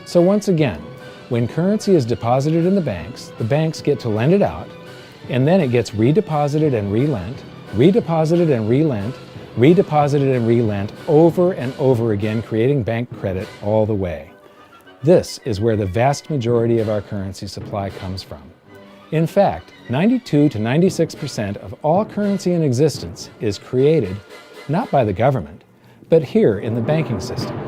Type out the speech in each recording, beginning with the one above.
So once again, when currency is deposited in the banks get to lend it out, and then it gets redeposited and relent, redeposited and relent, redeposited and relent over and over again, creating bank credit all the way. This is where the vast majority of our currency supply comes from. In fact, 92 to 96% of all currency in existence is created not by the government, but here in the banking system.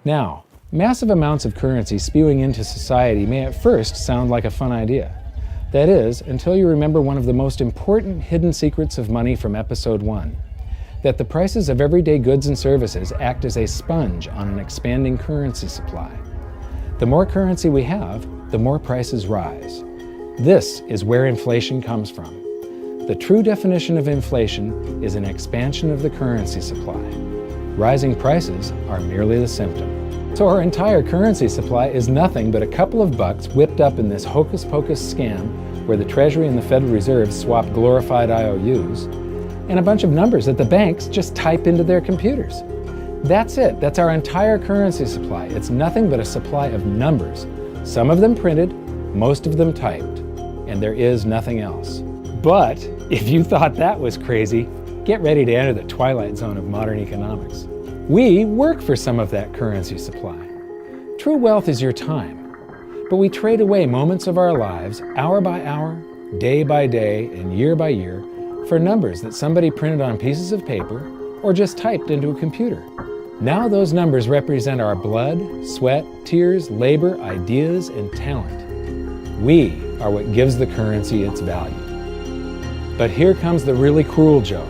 Now, massive amounts of currency spewing into society may at first sound like a fun idea. That is, until you remember one of the most important hidden secrets of money from episode 1, that the prices of everyday goods and services act as a sponge on an expanding currency supply. The more currency we have, the more prices rise. This is where inflation comes from. The true definition of inflation is an expansion of the currency supply. Rising prices are merely the symptom. So our entire currency supply is nothing but a couple of bucks whipped up in this hocus-pocus scam where the Treasury and the Federal Reserve swap glorified IOUs, and a bunch of numbers that the banks just type into their computers. That's it. That's our entire currency supply. It's nothing but a supply of numbers. Some of them printed, most of them typed, and there is nothing else. But if you thought that was crazy, get ready to enter the twilight zone of modern economics. We work for some of that currency supply. True wealth is your time, but we trade away moments of our lives, hour by hour, day by day, and year by year, for numbers that somebody printed on pieces of paper or just typed into a computer. Now those numbers represent our blood, sweat, tears, labor, ideas, and talent. We are what gives the currency its value. But here comes the really cruel joke.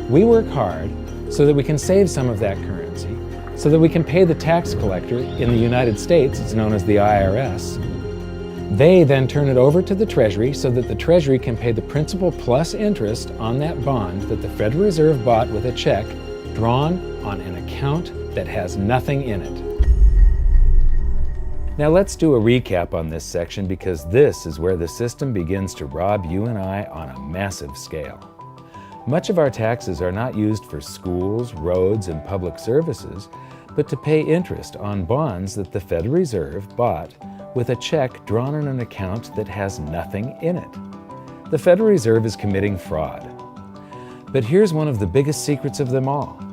We work hard so that we can save some of that currency, so that we can pay the tax collector. In the United States, it's known as the IRS. They then turn it over to the Treasury so that the Treasury can pay the principal plus interest on that bond that the Federal Reserve bought with a check drawn on an account that has nothing in it. Now let's do a recap on this section, because this is where the system begins to rob you and I on a massive scale. Much of our taxes are not used for schools, roads, and public services, but to pay interest on bonds that the Federal Reserve bought with a check drawn on an account that has nothing in it. The Federal Reserve is committing fraud. But here's one of the biggest secrets of them all.